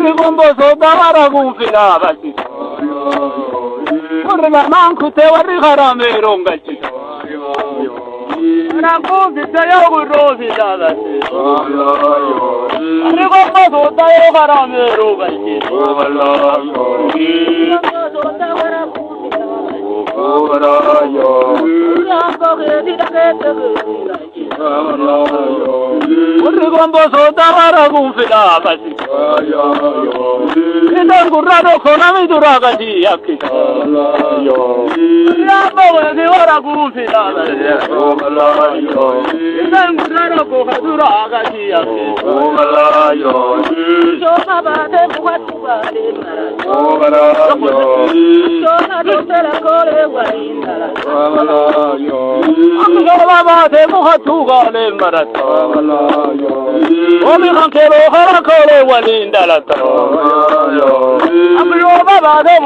Urigombo sodamara gufila basi. Urga manku te wari harame rongachi. Ragu bitaya urozi basi. Urigombo sodaya harame rongachi. Urigombo sodamara gufila basi. Kita kurado kona mi duraga di yakki. Rambo wadi wara gufila basi. Kita kurado kona duraga di yakki. Shoka bade buhatu bade mara. Shoka dotera kore waindara. Shoka bade buhatu bade mara. Omi kankero hara kore waindara. I'm your baba, I'm